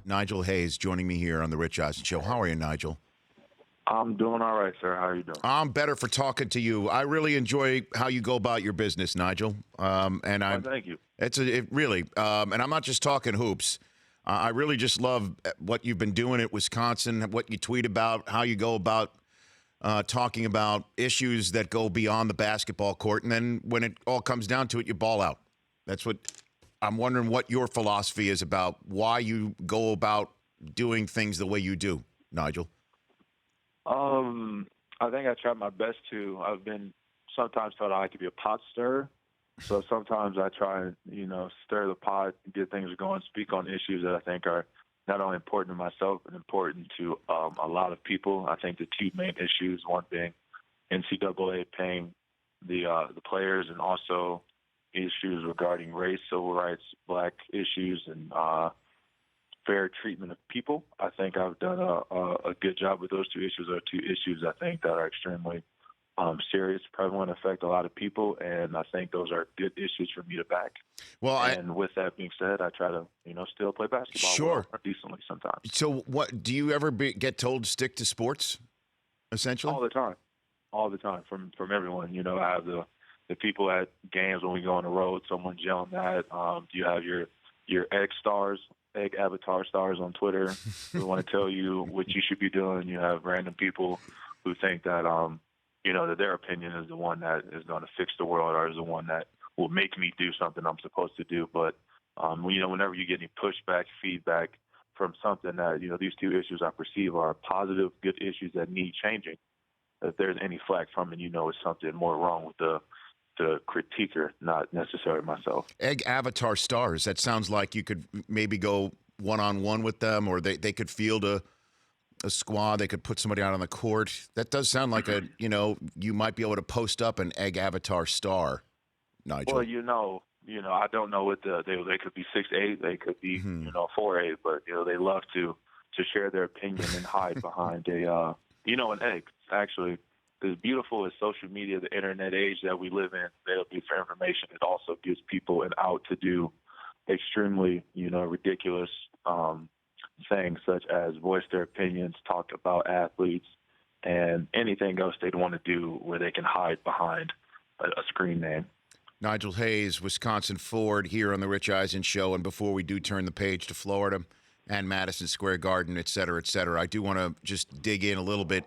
Nigel Hayes joining me here on the Rich Eisen Show. How are you, Nigel? I'm doing all right, sir. How are you doing? I'm better for talking to you. I really enjoy how you go about your business, Nigel. And Well, I'm thank you. it really, and I'm not just talking hoops. I really just love what you've been doing at Wisconsin, what you tweet about, how you go about talking about issues that go beyond the basketball court, and then when it all comes down to it, you ball out. That's what I'm wondering. What your philosophy is about why you go about doing things the way you do, Nigel. I think I tried my best to. I've been sometimes told I like to be a pot stirrer. So sometimes I try and, stir the pot, get things going, speak on issues that I think are not only important to myself, but important to a lot of people. I think the two main issues, one being NCAA paying the players, and also issues regarding race, civil rights, black issues, and fair treatment of people. I think I've done a good job with those two issues. Are two issues I think that are extremely serious, prevalent, affect a lot of people, and I think those are good issues for me to back. Well, with that being said, I try to, still play basketball sure, decently sometimes. So, what do you ever get told to stick to sports? Essentially, all the time from everyone. I have the people at games when we go on the road. Someone's yelling that. You have your egg avatar stars on Twitter who want to tell you what you should be doing. You have random people who think that that their opinion is the one that is going to fix the world, or is the one that will make me do something I'm supposed to do. But whenever you get any pushback, feedback from something that these two issues I perceive are positive, good issues that need changing, if there's any flack from it, it's something more wrong with the critiquer, not necessarily myself. Egg avatar stars. That sounds like you could maybe go one-on-one with them, or they could field a squad. They could put somebody out on the court. That does sound like you might be able to post up an egg avatar star, Nigel. Well, I don't know what they could be 6'8", they could be 4'8", but they love to share their opinion and hide behind an egg. Actually, as beautiful as social media, the internet age that we live in, they'll be for information. It also gives people an out to do extremely, ridiculous things, such as voice their opinions, talk about athletes, and anything else they'd want to do where they can hide behind a screen name. Nigel Hayes, Wisconsin forward, here on the Rich Eisen Show. And before we do turn the page to Florida and Madison Square Garden, et cetera, I do want to just dig in a little bit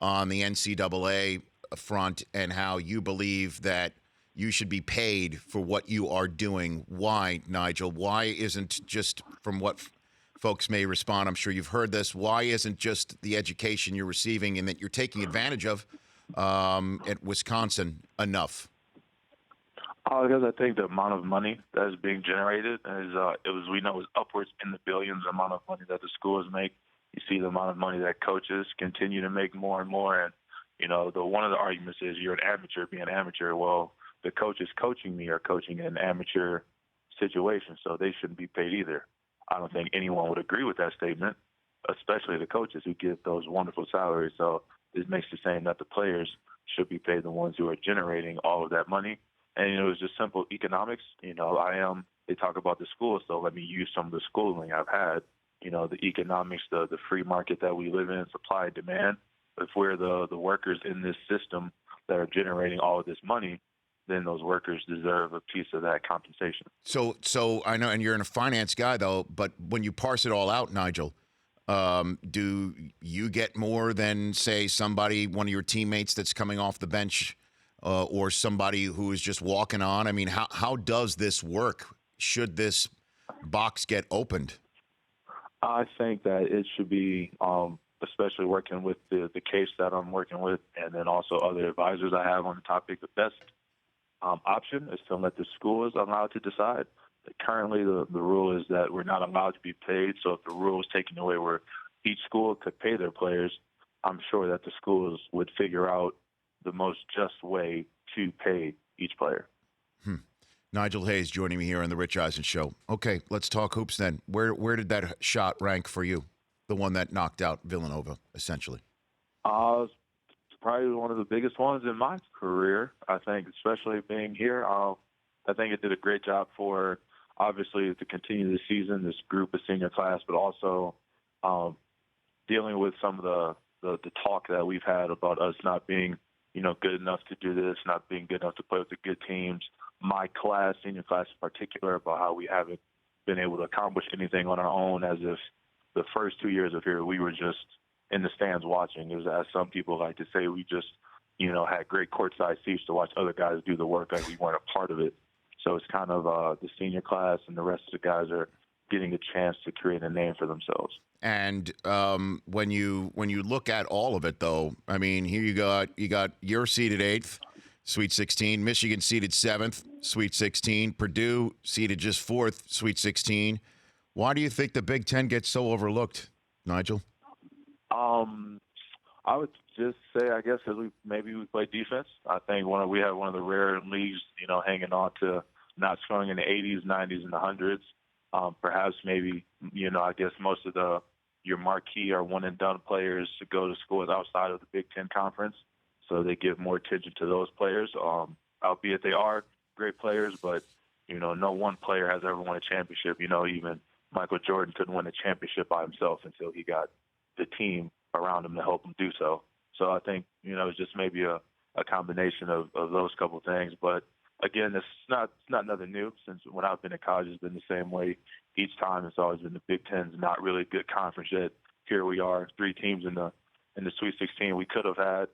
on the NCAA front and how you believe that you should be paid for what you are doing. Why, Nigel? Why isn't just from what folks may respond? I'm sure you've heard this. Why isn't just the education you're receiving and that you're taking advantage of at Wisconsin enough? Because I think the amount of money that is being generated is upwards in the billions. The amount of money that the schools make. You see the amount of money that coaches continue to make more and more. And one of the arguments is you're an amateur being an amateur. Well, the coaches coaching me are coaching in an amateur situation, so they shouldn't be paid either. I don't think anyone would agree with that statement, especially the coaches who get those wonderful salaries. So this makes it saying that the players should be paid, the ones who are generating all of that money. And, it's just simple economics. They talk about the schools, so let me use some of the schooling I've had. The economics, the free market that we live in, supply and demand. If we're the workers in this system that are generating all of this money, then those workers deserve a piece of that compensation. So I know, and you're a finance guy, though, but when you parse it all out, Nigel, do you get more than, say, one of your teammates that's coming off the bench or somebody who is just walking on? I mean, how does this work? Should this box get opened? I think that it should be, especially working with the case that I'm working with, and then also other advisors I have on the topic, the best option is to let the schools allowed to decide. Currently, the rule is that we're not allowed to be paid. So if the rule was taken away where each school could pay their players, I'm sure that the schools would figure out the most just way to pay each player. Nigel Hayes joining me here on the Rich Eisen Show. Okay, let's talk hoops then. Where did that shot rank for you? The one that knocked out Villanova, essentially. It's probably one of the biggest ones in my career, I think, especially being here. I think it did a great job for obviously to continue the season, this group of senior class, but also dealing with some of the talk that we've had about us not being, good enough to do this, not being good enough to play with the good teams. My class, senior class in particular, about how we haven't been able to accomplish anything on our own, as if the first 2 years of here we were just in the stands watching. It was, as some people like to say, we just, had great courtside seats to watch other guys do the work, like we weren't a part of it. So it's kind of the senior class and the rest of the guys are getting a chance to create a name for themselves. And when you look at all of it, though, I mean, here you got you're seeded 8th, Sweet 16. Michigan seeded 7th, Sweet 16. Purdue seeded just 4th, Sweet 16. Why do you think the Big Ten gets so overlooked, Nigel? I would just say, I guess, because we play defense. I think we have one of the rare leagues, hanging on to not scoring in the 80s, 90s, and the hundreds. Perhaps maybe, I guess most of your marquee or one-and-done players to go to schools outside of the Big Ten Conference, so they give more attention to those players, albeit they are great players, but, no one player has ever won a championship. Even Michael Jordan couldn't win a championship by himself until he got the team around him to help him do so. So I think, it's just maybe a combination of those couple of things. But again, it's not nothing new. Since when I've been in college, it's been the same way each time. It's always been the Big Ten's not really a good conference yet. Here we are, 3 teams in the Sweet 16. We could have had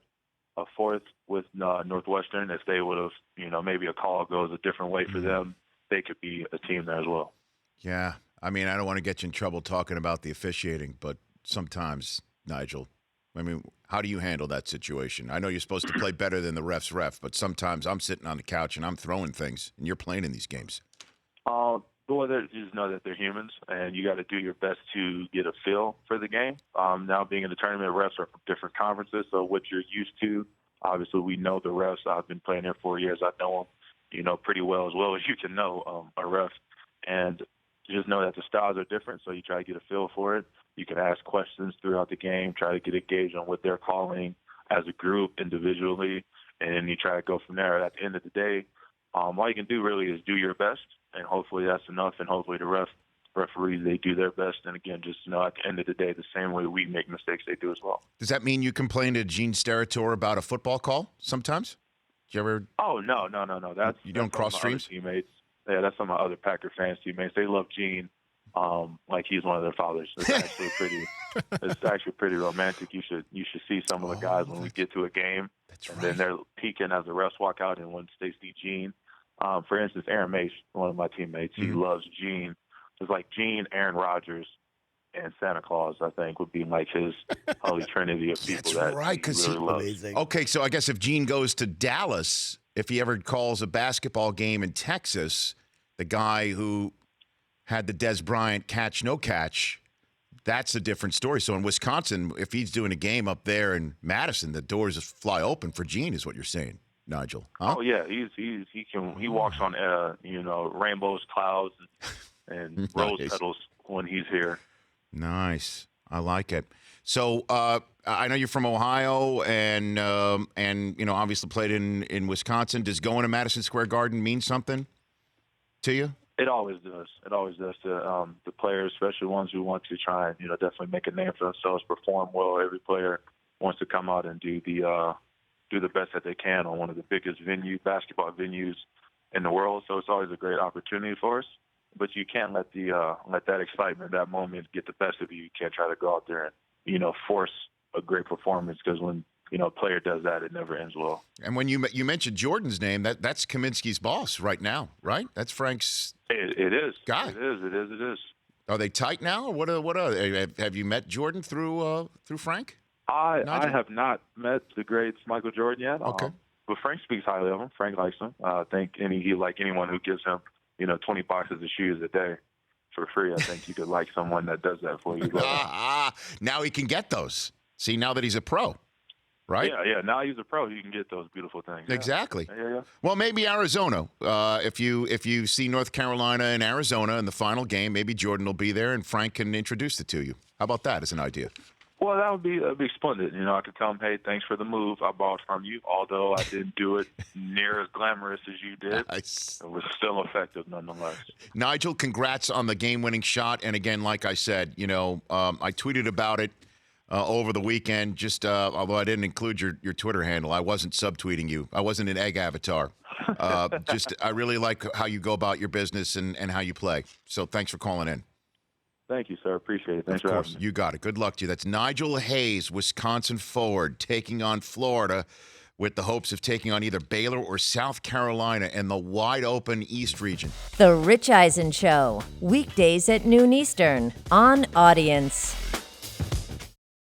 a 4th with Northwestern if they would have, maybe a call goes a different way for them. They could be a team there as well. Yeah. I mean, I don't want to get you in trouble talking about the officiating, but sometimes, Nigel, I mean, how do you handle that situation? I know you're supposed to play better than the ref's ref, but sometimes I'm sitting on the couch and I'm throwing things, and you're playing in these games. Well, you just know that they're humans, and you got to do your best to get a feel for the game. Now, being in the tournament, refs are from different conferences, so what you're used to, obviously, we know the refs. I've been playing there 4 years. I know them, pretty well as you can know a ref, and you just know that the styles are different, so you try to get a feel for it. You can ask questions throughout the game, try to get engaged on what they're calling as a group, individually, and then you try to go from there. At the end of the day, all you can do really is do your best, and hopefully that's enough, and hopefully the referees, they do their best. And again, just at the end of the day, the same way we make mistakes, they do as well. Does that mean you complain to Gene Steratore about a football call sometimes? Do you ever? Oh, no. You don't cross streams? Teammates. Yeah, that's some of my other Packer fans teammates. They love Gene like he's one of their fathers. It's actually pretty romantic. You should see some of the guys when we get to a game. That's and right. Then they're peeking as the refs walk out, and once they see Gene, for instance, Aaron Mace, one of my teammates, he loves Gene. It's like Gene, Aaron Rodgers, and Santa Claus, I think, would be like his holy trinity of people. That's right, because he really loves. Amazing. Okay, so I guess if Gene goes to Dallas, if he ever calls a basketball game in Texas, the guy who had the Des Bryant catch, no catch, that's a different story. So in Wisconsin, if he's doing a game up there in Madison, the doors just fly open for Gene, is what you're saying, Nigel. Huh? Oh yeah, he walks on rainbows, clouds, and rose petals when he's here. Nice, I like it. So I know you're from Ohio, and obviously played in Wisconsin. Does going to Madison Square Garden mean something to you? It always does. It always does to the players, especially ones who want to try and definitely make a name for themselves, perform well. Every player wants to come out and do the best that they can on one of the biggest basketball venues in the world. So it's always a great opportunity for us. But you can't let that excitement, that moment, get the best of you. You can't try to go out there and force a great performance, because when a player does that, it never ends well. And when you mentioned Jordan's name, that's Kaminsky's boss right now, right? That's Frank's. It is. Guy. It is. Are they tight now? What are have you met Jordan through Frank? I Nigel? have not met the great Michael Jordan yet. Okay. But Frank speaks highly of him. Frank likes him. I think he like anyone who gives him 20 boxes of shoes a day for free. I think you could like someone that does that for you. Now he can get those. See, now that he's a pro, right? Yeah. Now he's a pro, you can get those beautiful things. Yeah. Exactly. Yeah. Well, maybe Arizona. If you see North Carolina and Arizona in the final game, maybe Jordan will be there and Frank can introduce it to you. How about that as an idea? Well, that'd be splendid. You know, I could tell him, hey, thanks for the move. I bought from you, although I didn't do it near as glamorous as you did. Nice. It was still effective nonetheless. Nigel, congrats on the game-winning shot. And again, like I said, I tweeted about it over the weekend. Just although I didn't include your Twitter handle, I wasn't subtweeting you. I wasn't an egg avatar. I really like how you go about your business and how you play. So thanks for calling in. Thank you, sir. Appreciate it. Thanks Of for course, having me. you got it. Good luck to you. That's Nigel Hayes, Wisconsin forward, taking on Florida with the hopes of taking on either Baylor or South Carolina in the wide-open East region. The Rich Eisen Show, weekdays at noon Eastern on Audience.